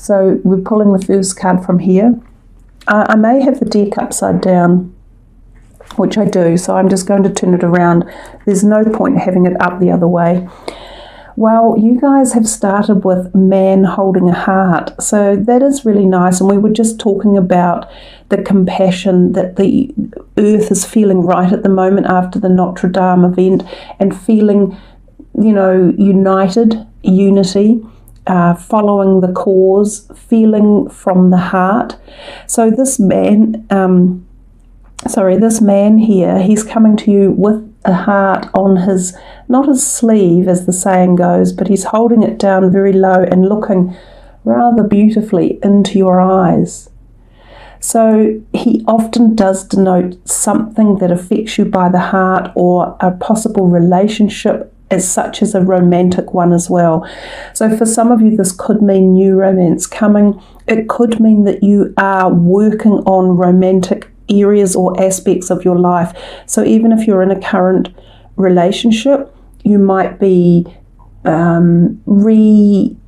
So we're pulling the first card from here. I may have the deck upside down, which I do, so I'm just going to turn it around. There's no point having it up the other way. Well, you guys have started with man holding a heart, so that is really nice. And we were just talking about the compassion that the earth is feeling right at the moment after the Notre Dame event, and feeling, united, unity, following the cause, feeling from the heart. So this man, this man here, he's coming to you with a heart on his, not his sleeve as the saying goes, but he's holding it down very low and looking rather beautifully into your eyes. So he often does denote something that affects you by the heart, or a possible relationship as such as a romantic one as well. So for some of you, this could mean new romance coming. It could mean that you are working on romantic areas or aspects of your life. So even if you're in a current relationship, you might be reorganizing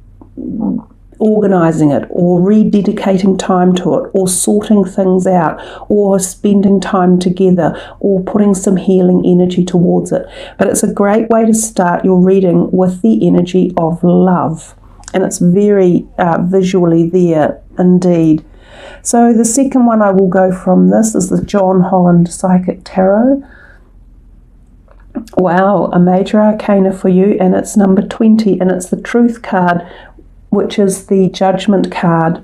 it, or rededicating time to it, or sorting things out, or spending time together, or putting some healing energy towards it. But it's a great way to start your reading with the energy of love, and it's very visually there indeed. So the second one I will go from this is the John Holland Psychic Tarot. Wow, a major arcana for you, and it's number 20, and it's the Truth card, which is the Judgment card.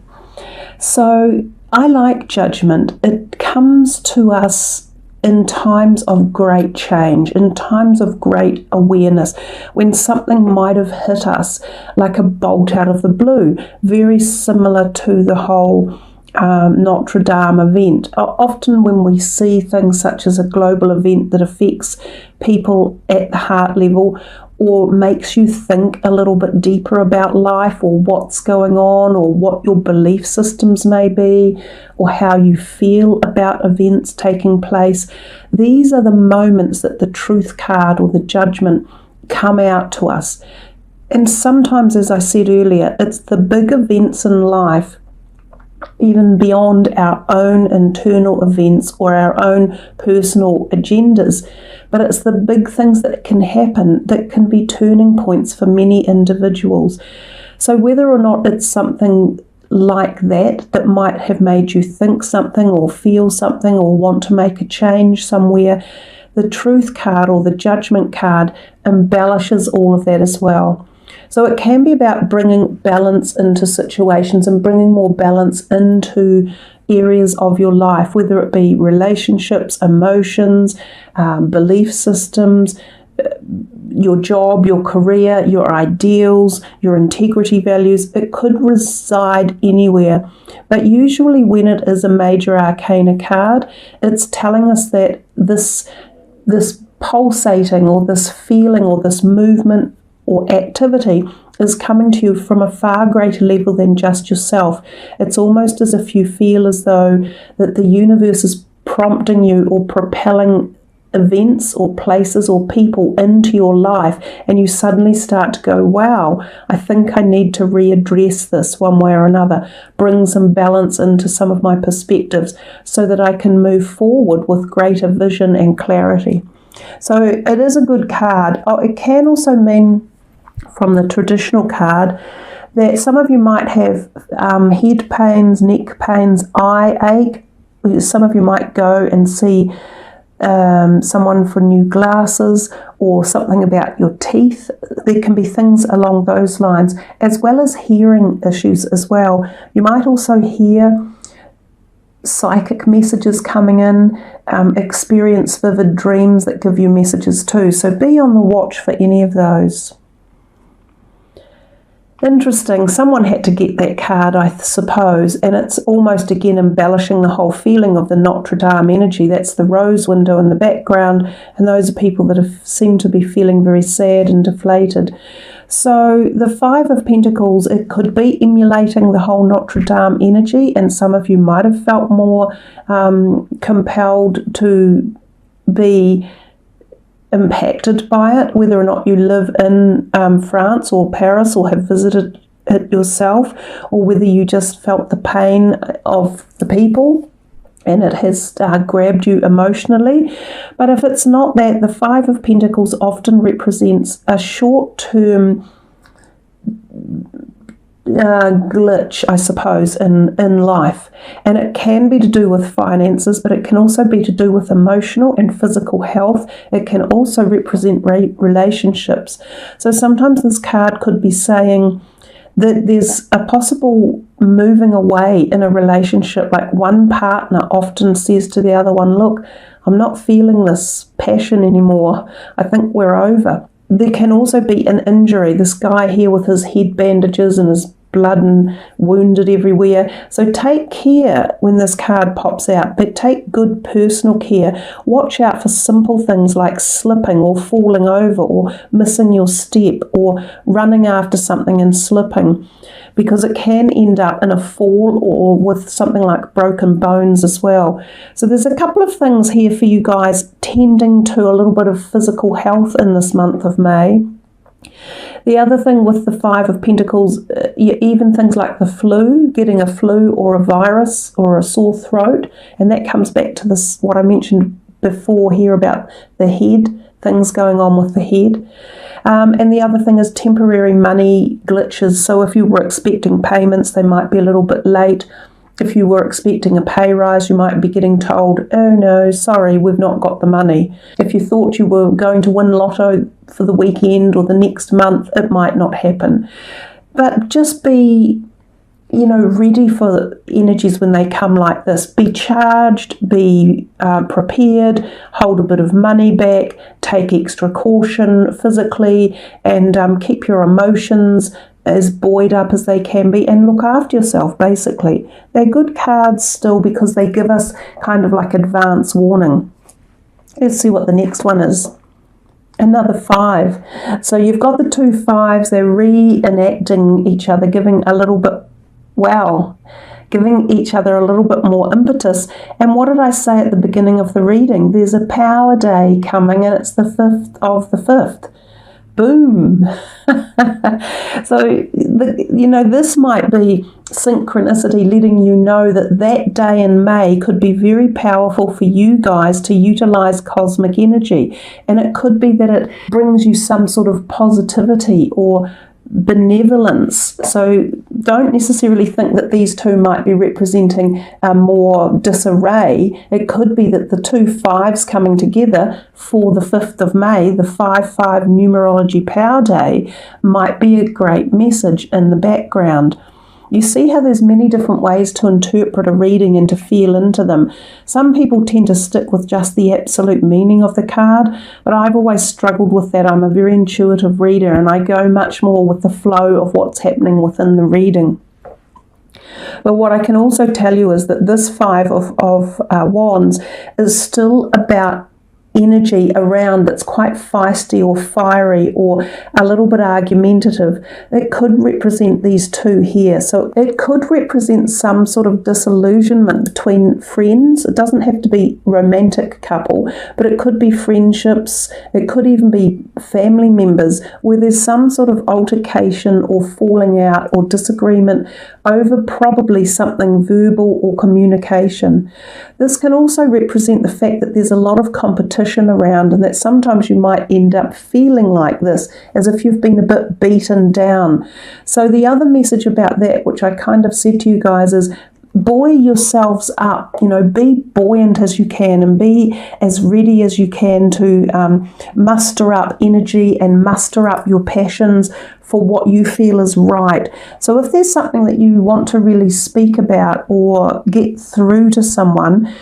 So I like judgment. It comes to us in times of great change, in times of great awareness, when something might have hit us like a bolt out of the blue, very similar to the whole Notre Dame event. Often when we see things such as a global event that affects people at the heart level, or makes you think a little bit deeper about life, or what's going on, or what your belief systems may be, or how you feel about events taking place, these are the moments that the Truth card or the Judgment come out to us. And sometimes, as I said earlier, it's the big events in life, even beyond our own internal events or our own personal agendas, but it's the big things that can happen that can be turning points for many individuals. So whether or not it's something like that might have made you think something, or feel something, or want to make a change somewhere, the Truth card or the Judgment card embellishes all of that as well. So it can be about bringing balance into situations, and bringing more balance into areas of your life, whether it be relationships, emotions, belief systems, your job, your career, your ideals, your integrity values. It could reside anywhere. But usually when it is a major arcana card, it's telling us that this pulsating, or this feeling, or this movement or activity is coming to you from a far greater level than just yourself. It's almost as if you feel as though that the universe is prompting you, or propelling events or places or people into your life, and you suddenly start to go, wow, I think I need to readdress this one way or another, bring some balance into some of my perspectives, so that I can move forward with greater vision and clarity. So it is a good card. It can also mean, from the traditional card, that some of you might have head pains, neck pains, eye ache. Some of you might go and see someone for new glasses, or something about your teeth. There can be things along those lines, as well as hearing issues as well. You might also hear psychic messages coming in, experience vivid dreams that give you messages too. So be on the watch for any of those. Interesting. Someone had to get that card, I suppose, and it's almost again embellishing the whole feeling of the Notre Dame energy. That's the rose window in the background, and those are people that seem to be feeling very sad and deflated. So the Five of Pentacles, it could be emulating the whole Notre Dame energy, and some of you might have felt more compelled to be impacted by it, whether or not you live in France or Paris, or have visited it yourself, or whether you just felt the pain of the people and it has grabbed you emotionally. But if it's not that, the Five of Pentacles often represents a short-term glitch, I suppose, in life. And it can be to do with finances, but it can also be to do with emotional and physical health. It can also represent relationships. So sometimes this card could be saying that there's a possible moving away in a relationship. Like one partner often says to the other one, look, I'm not feeling this passion anymore. I think we're over. There can also be an injury. This guy here with his head bandages and his blood and wounded everywhere. So take care when this card pops out, but take good personal care. Watch out for simple things like slipping or falling over or missing your step or running after something and slipping, because it can end up in a fall or with something like broken bones as well. So there's a couple of things here for you guys tending to a little bit of physical health in this month of May. The other thing with the Five of Pentacles, even things like the flu, getting a flu or a virus or a sore throat, and that comes back to this, what I mentioned before here about the head, things going on with the head. And the other thing is temporary money glitches. So if you were expecting payments, they might be a little bit late. If you were expecting a pay rise, you might be getting told, oh no, sorry, we've not got the money. If you thought you were going to win lotto for the weekend or the next month, it might not happen. But just be, ready for energies when they come like this. Be charged, be prepared, hold a bit of money back, take extra caution physically, and keep your emotions as buoyed up as they can be, and look after yourself, basically. They're good cards still because they give us kind of like advance warning. Let's see what the next one is. Another 5. So you've got the 2 5s, they're reenacting each other, giving a little bit, giving each other a little bit more impetus. And what did I say at the beginning of the reading? There's a power day coming, and it's the 5th of the 5th. Boom. So, this might be synchronicity letting you know that that day in May could be very powerful for you guys to utilize cosmic energy. And it could be that it brings you some sort of positivity or benevolence. So don't necessarily think that these two might be representing more disarray. It could be that the 2 5s coming together for the 5th of May, the 5-5 numerology power day, might be a great message in the background. You see how there's many different ways to interpret a reading and to feel into them. Some people tend to stick with just the absolute meaning of the card, but I've always struggled with that. I'm a very intuitive reader, and I go much more with the flow of what's happening within the reading. But what I can also tell you is that this 5 of Wands is still about energy around that's quite feisty or fiery or a little bit argumentative. It could represent these two here. So it could represent some sort of disillusionment between friends. It doesn't have to be romantic couple, but it could be friendships. It could even be family members where there's some sort of altercation or falling out or disagreement over probably something verbal or communication. This can also represent the fact that there's a lot of competition around, and that sometimes you might end up feeling like this, as if you've been a bit beaten down. So the other message about that, which I kind of said to you guys, is buoy yourselves up, be buoyant as you can and be as ready as you can to muster up energy and muster up your passions for what you feel is right. So if there's something that you want to really speak about or get through to someone,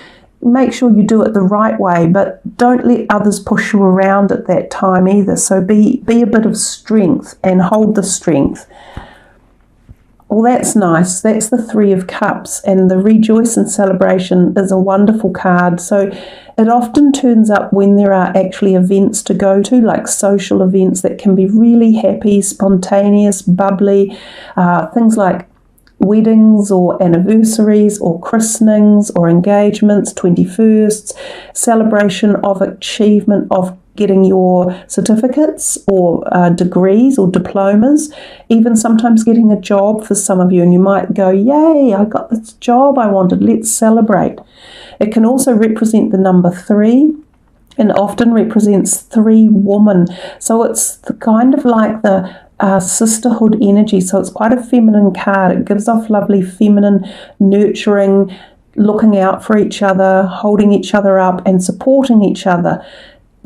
make sure you do it the right way, but don't let others push you around at that time either. So be a bit of strength and hold the strength. Well, that's nice. That's the 3 of Cups, and the Rejoice and Celebration is a wonderful card. So it often turns up when there are actually events to go to, like social events that can be really happy, spontaneous, bubbly, things like weddings or anniversaries or christenings or engagements, 21sts, celebration of achievement, of getting your certificates or degrees or diplomas, even sometimes getting a job for some of you, and you might go, yay, I got this job I wanted, let's celebrate. It can also represent the number 3, and often represents 3 woman. So it's kind of like the sisterhood energy. So it's quite a feminine card. It gives off lovely feminine, nurturing, looking out for each other, holding each other up and supporting each other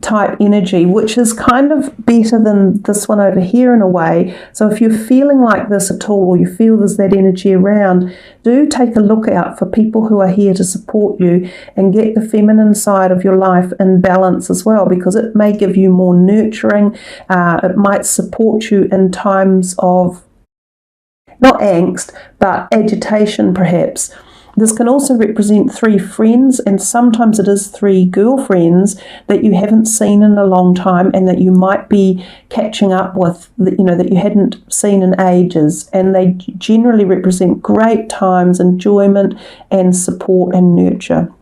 type energy, which is kind of better than this one over here in a way. So if you're feeling like this at all, or you feel there's that energy around, do take a look out for people who are here to support you and get the feminine side of your life in balance as well, because it may give you more nurturing. It might support you in times of not angst, but agitation perhaps. This can also represent 3 friends, and sometimes it is 3 girlfriends that you haven't seen in a long time and that you might be catching up with, that you hadn't seen in ages. And they generally represent great times, enjoyment and support and nurture.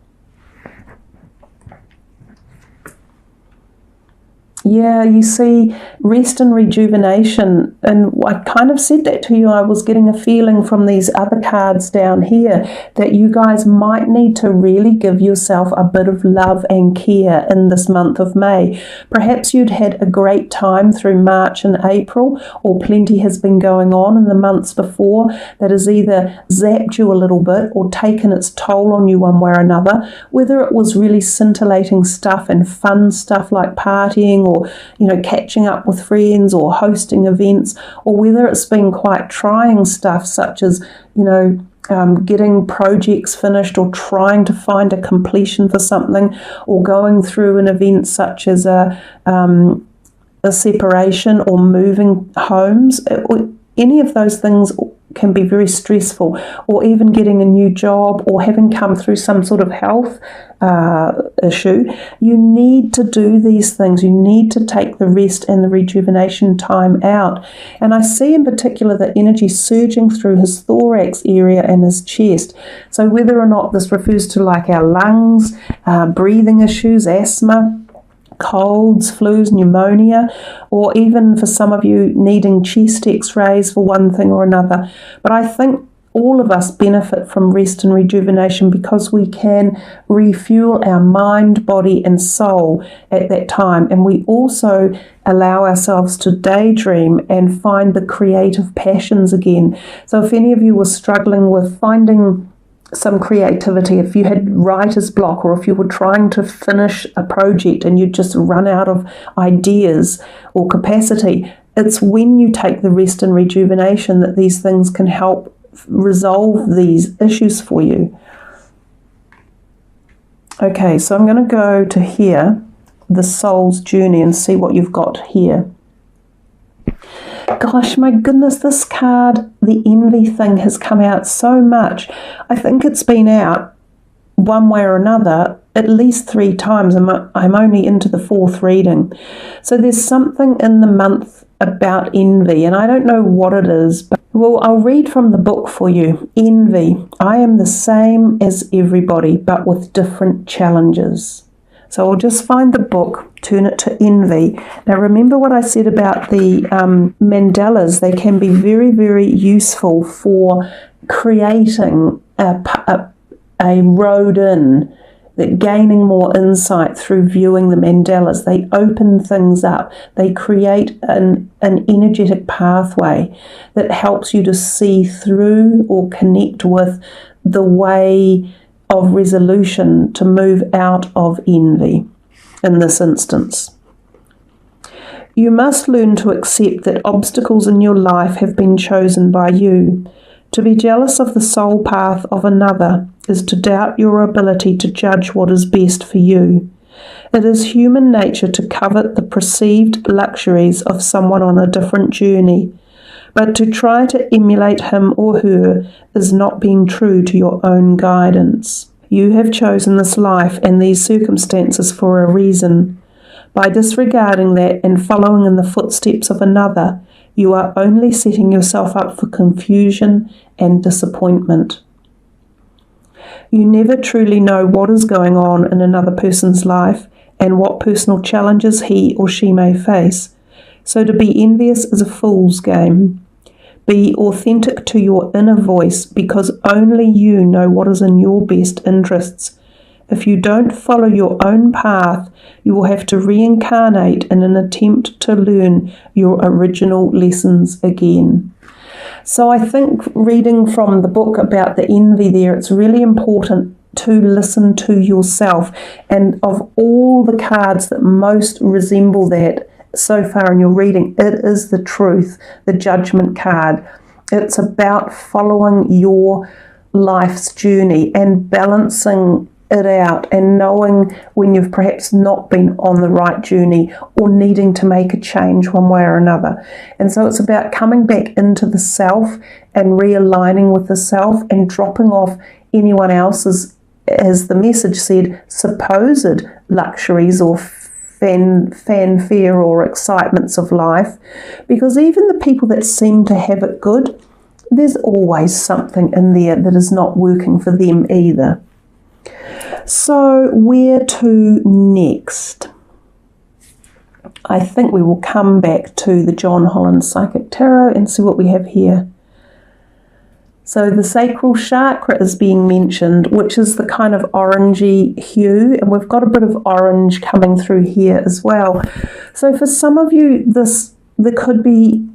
Yeah, you see, rest and rejuvenation, and I kind of said that to you. I was getting a feeling from these other cards down here that you guys might need to really give yourself a bit of love and care in this month of May. Perhaps you'd had a great time through March and April, or plenty has been going on in the months before that has either zapped you a little bit or taken its toll on you one way or another, whether it was really scintillating stuff and fun stuff like partying, or catching up with friends or hosting events, or whether it's been quite trying stuff such as getting projects finished or trying to find a completion for something, or going through an event such as a separation or moving homes. Any of those things can be very stressful, or even getting a new job or having come through some sort of health issue. You need to do these things. You need to take the rest and the rejuvenation time out. And I see in particular the energy surging through his thorax area and his chest. So whether or not this refers to like our lungs, breathing issues, asthma, colds, flus, pneumonia, or even for some of you needing chest x-rays for one thing or another. But I think all of us benefit from rest and rejuvenation because we can refuel our mind, body and soul at that time, and we also allow ourselves to daydream and find the creative passions again. So if any of you were struggling with finding some creativity, if you had writer's block, or if you were trying to finish a project and you just run out of ideas or capacity, it's when you take the rest and rejuvenation that these things can help resolve these issues for you. Okay, so I'm going to go to here, the soul's journey, and see what you've got here. Gosh, my goodness, this card, the envy thing, has come out so much. I think it's been out one way or another at least 3 times. I'm only into the 4th reading. So there's something in the month about envy, and I don't know what it is, but I'll read from the book for you. Envy. I am the same as everybody, but with different challenges. So I'll just find the book, turn it to envy. Now remember what I said about the mandalas. They can be very, very useful for creating a road in, that gaining more insight through viewing the mandalas. They open things up. They create an energetic pathway that helps you to see through or connect with the way of resolution to move out of envy in this instance. You must learn to accept that obstacles in your life have been chosen by you. To be jealous of the soul path of another is to doubt your ability to judge what is best for you. It is human nature to covet the perceived luxuries of someone on a different journey, but to try to emulate him or her is not being true to your own guidance. You have chosen this life and these circumstances for a reason. By disregarding that and following in the footsteps of another, you are only setting yourself up for confusion and disappointment. You never truly know what is going on in another person's life, and what personal challenges he or she may face. So to be envious is a fool's game. Be authentic to your inner voice, because only you know what is in your best interests. If you don't follow your own path, you will have to reincarnate in an attempt to learn your original lessons again. So I think reading from the book about the envy there, it's really important to listen to yourself. And of all the cards that most resemble that so far in your reading, it is the Truth, the Judgment card. It's about following your life's journey and balancing it out and knowing when you've perhaps not been on the right journey or needing to make a change one way or another. And so it's about coming back into the self and realigning with the self and dropping off anyone else's, as the message said, supposed luxuries or fanfare or excitements of life, because even the people that seem to have it good, there's always something in there that is not working for them either. So where to next? I think we will come back to the John Holland Psychic Tarot and see what we have here. So the sacral chakra is being mentioned, which is the kind of orangey hue, and we've got a bit of orange coming through here as well. So for some of you, there could be,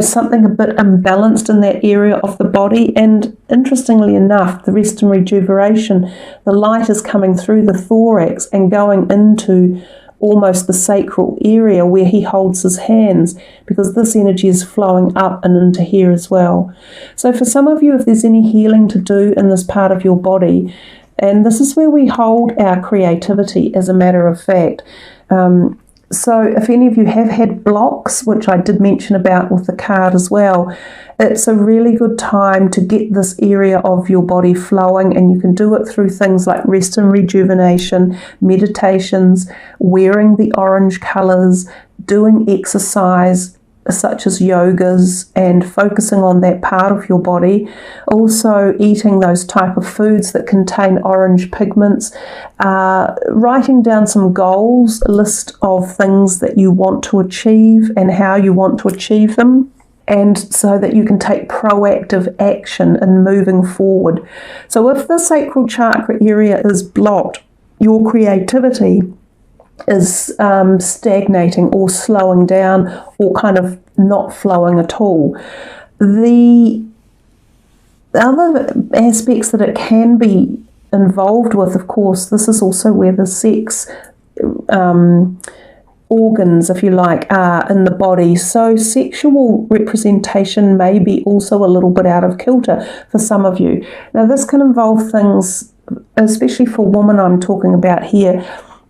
something a bit imbalanced in that area of the body. And interestingly enough, the rest and rejuvenation, the light is coming through the thorax and going into almost the sacral area where he holds his hands, because this energy is flowing up and into here as well. So for some of you, if there's any healing to do in this part of your body, and this is where we hold our creativity, as a matter of fact. So if any of you have had blocks, which I did mention about with the card as well, it's a really good time to get this area of your body flowing, and you can do it through things like rest and rejuvenation, meditations, wearing the orange colours, doing exercise such as yogas and focusing on that part of your body. Also eating those type of foods that contain orange pigments, writing down some goals, a list of things that you want to achieve and how you want to achieve them, and so that you can take proactive action in moving forward. So if the sacral chakra area is blocked, your creativity is stagnating or slowing down or kind of not flowing at all. The other aspects that it can be involved with, of course, this is also where the sex organs, if you like, are in the body. So sexual representation may be also a little bit out of kilter for some of you. Now this can involve things, especially for women I'm talking about here,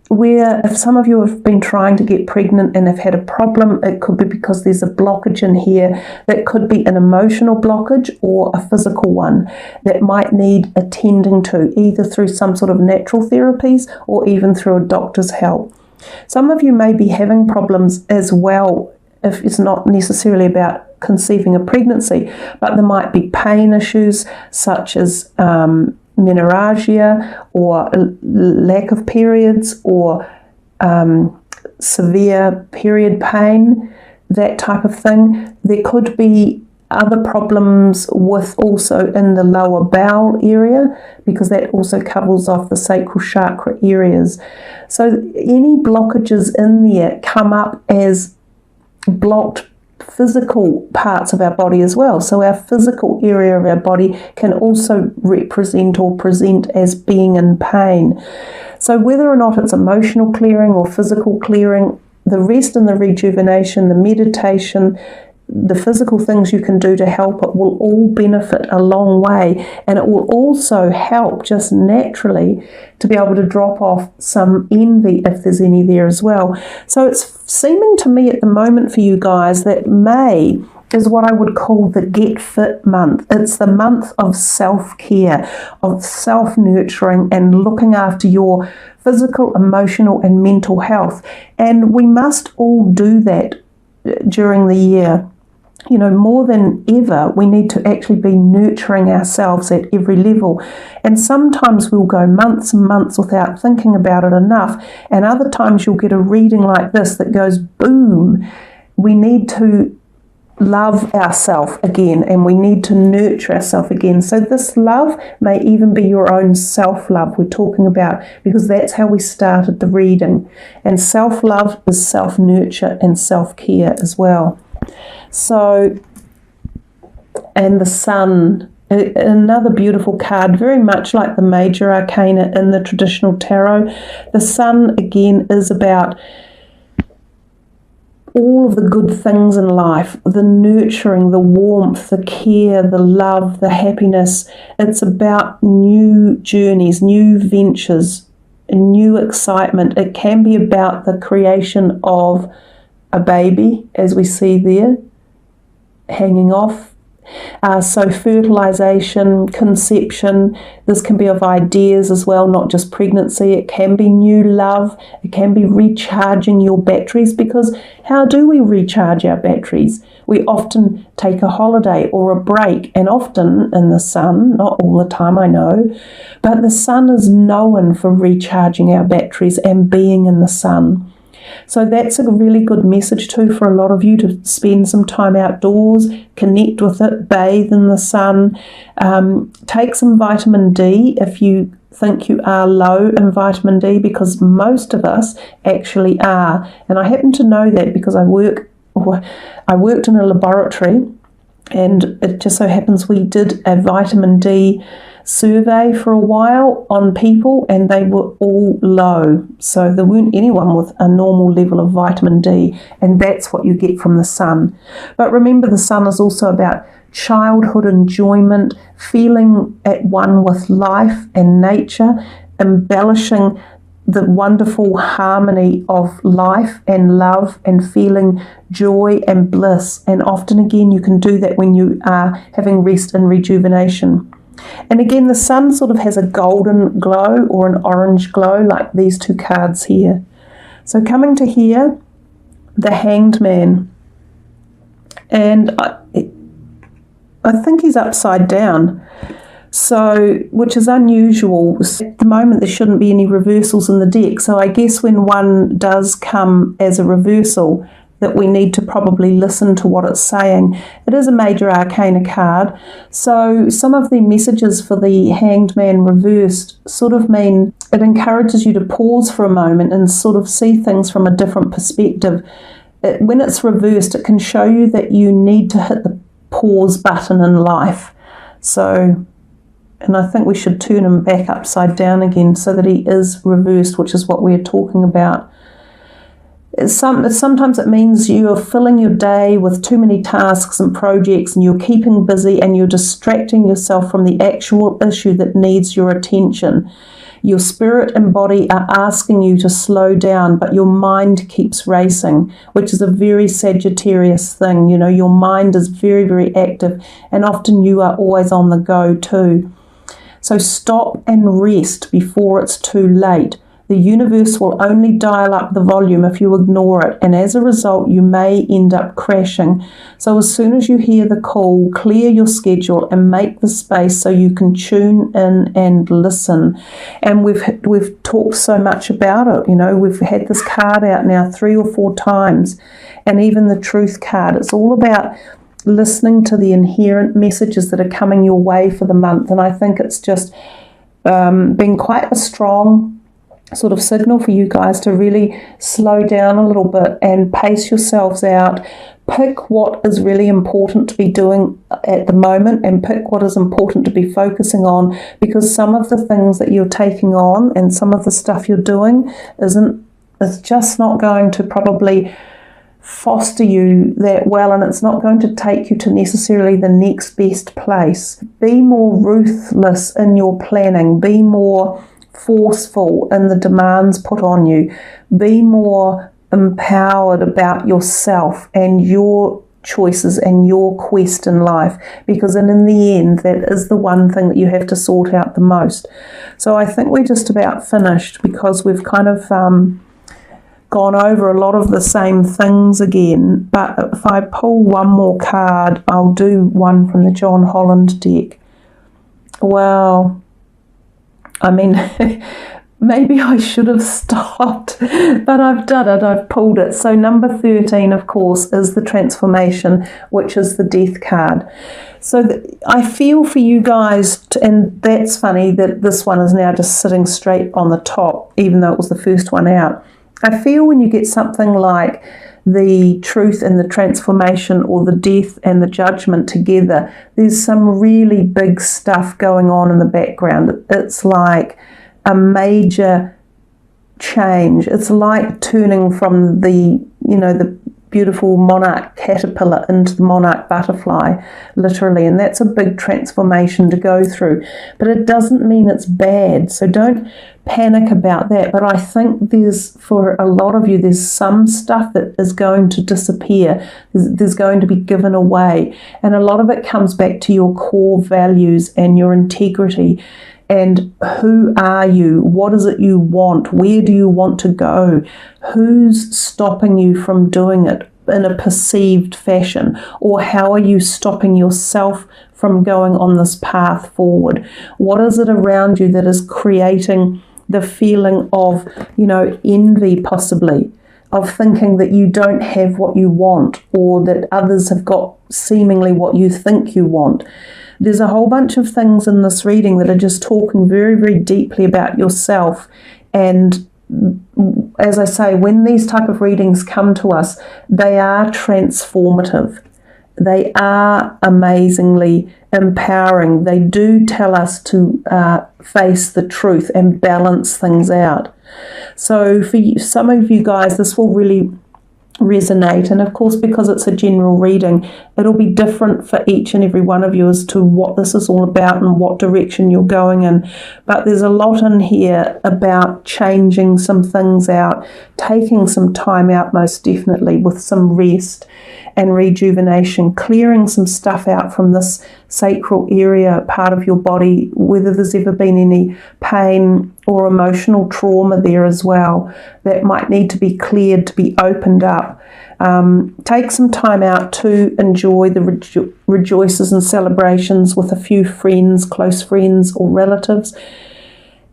where if some of you have been trying to get pregnant and have had a problem, it could be because there's a blockage in here. That could be an emotional blockage or a physical one that might need attending to, either through some sort of natural therapies or even through a doctor's help. Some of you may be having problems as well, if it's not necessarily about conceiving a pregnancy, but there might be pain issues such as menorrhagia or lack of periods or severe period pain, that type of thing. There could be other problems with also in the lower bowel area, because that also covers off the sacral chakra areas. So any blockages in there come up as blocked physical parts of our body as well. So our physical area of our body can also represent or present as being in pain. So whether or not it's emotional clearing or physical clearing, the rest and the rejuvenation, the meditation, the physical things you can do to help it will all benefit a long way, and it will also help just naturally to be able to drop off some envy if there's any there as well. So it's seeming to me at the moment for you guys that May is what I would call the Get Fit month. It's the month of self-care, of self-nurturing and looking after your physical, emotional and mental health. And we must all do that during the year. you know, more than ever, we need to actually be nurturing ourselves at every level. And sometimes we'll go months and months without thinking about it enough. And other times you'll get a reading like this that goes, boom, we need to love ourselves again, and we need to nurture ourselves again. So this love may even be your own self-love we're talking about, because that's how we started the reading. And self-love is self-nurture and self-care as well. So, and the Sun, another beautiful card, very much like the major arcana in the traditional tarot. The Sun again is about all of the good things in life, the nurturing, the warmth, the care, the love, the happiness. It's about new journeys, new ventures, new excitement. It can be about the creation of a baby, as we see there, hanging off. So fertilization, conception, this can be of ideas as well, not just pregnancy. It can be new love. It can be recharging your batteries, because how do we recharge our batteries? We often take a holiday or a break, and often in the Sun, not all the time I know, but the Sun is known for recharging our batteries and being in the sun. So that's a really good message too for a lot of you, to spend some time outdoors, connect with it, bathe in the sun, take some vitamin D if you think you are low in vitamin D, because most of us actually are. And I happen to know that because I worked in a laboratory, and it just so happens we did a vitamin D survey for a while on people, and they were all low. So there weren't anyone with a normal level of vitamin D, and that's what you get from the Sun. But remember, the Sun is also about childhood enjoyment, feeling at one with life and nature, embellishing the wonderful harmony of life and love, and feeling joy and bliss. And often again you can do that when you are having rest and rejuvenation. And again, the Sun sort of has a golden glow or an orange glow, like these two cards here. So coming to here, the Hanged Man, and I think he's upside down, so, which is unusual. At the moment there shouldn't be any reversals in the deck, so I guess when one does come as a reversal, that we need to probably listen to what it's saying. It is a major arcana card, so some of the messages for the Hanged Man reversed sort of mean it encourages you to pause for a moment and sort of see things from a different perspective. When it's reversed, it can show you that you need to hit the pause button in life. So, and I think we should turn him back upside down again so that he is reversed, which is what we're talking about. Sometimes it means you are filling your day with too many tasks and projects, and you're keeping busy and you're distracting yourself from the actual issue that needs your attention. Your spirit and body are asking you to slow down, but your mind keeps racing, which is a very Sagittarius thing. You know, your mind is very, very active, and often you are always on the go too. So stop and rest before it's too late. The universe will only dial up the volume if you ignore it, and as a result you may end up crashing. So as soon as you hear the call, clear your schedule and make the space so you can tune in and listen. And we've talked so much about it. You know, we've had this card out now 3 or 4 times, and even the Truth card. It's all about listening to the inherent messages that are coming your way for the month, and I think it's just been quite a strong sort of signal for you guys to really slow down a little bit and pace yourselves out. Pick what is really important to be doing at the moment, and pick what is important to be focusing on, because some of the things that you're taking on and some of the stuff you're doing is just not going to probably foster you that well, and it's not going to take you to necessarily the next best place. Be more ruthless in your planning. Be more forceful in the demands put on you. Be more empowered about yourself and your choices and your quest in life, because in the end that is the one thing that you have to sort out the most. So I think we're just about finished, because we've kind of gone over a lot of the same things again, but if I pull one more card, I'll do one from the John Holland deck. Well, I mean, maybe I should have stopped, but I've done it, I've pulled it. So number 13, of course, is the transformation, which is the death card. So I feel for you guys, and that's funny that this one is now just sitting straight on the top, even though it was the first one out. I feel when you get something like the truth and the transformation, or the death and the judgment together, there's some really big stuff going on in the background. It's like a major change. It's like turning from the, the beautiful monarch caterpillar into the monarch butterfly, literally, and that's a big transformation to go through. But it doesn't mean it's bad, so don't panic about that. But I think for a lot of you, there's some stuff that is going to disappear. There's going to be given away, and a lot of it comes back to your core values and your integrity. And who are you? What is it you want? Where do you want to go? Who's stopping you from doing it in a perceived fashion? Or how are you stopping yourself from going on this path forward? What is it around you that is creating the feeling of, envy possibly, of thinking that you don't have what you want, or that others have got seemingly what you think you want? There's a whole bunch of things in this reading that are just talking very, very deeply about yourself. And as I say, when these type of readings come to us, they are transformative. They are amazingly empowering. They do tell us to face the truth and balance things out. So for some of you guys, this will really resonate, and of course, because it's a general reading, it'll be different for each and every one of you as to what this is all about and what direction you're going in. But there's a lot in here about changing some things out, taking some time out, most definitely, with some rest and rejuvenation, clearing some stuff out from this sacral area, part of your body, whether there's ever been any pain or emotional trauma there as well, that might need to be cleared, to be opened up. Take some time out to enjoy the rejoices and celebrations with a few friends, close friends or relatives,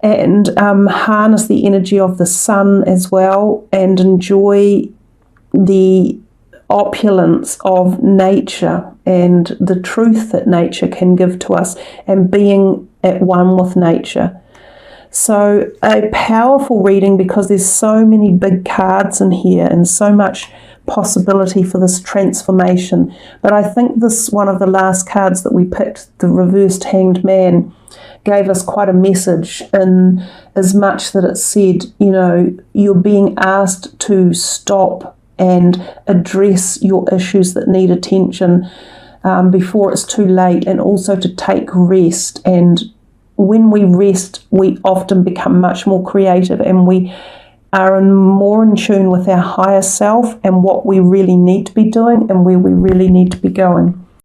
and harness the energy of the sun as well, and enjoy the opulence of nature and the truth that nature can give to us, and being at one with nature. So a powerful reading, because there's so many big cards in here and so much possibility for this transformation. But I think this one of the last cards that we picked, the reversed Hanged Man, gave us quite a message, in as much that it said, you're being asked to stop and address your issues that need attention before it's too late, and also to take rest. And when we rest, we often become much more creative, and we are more in tune with our higher self and what we really need to be doing and where we really need to be going.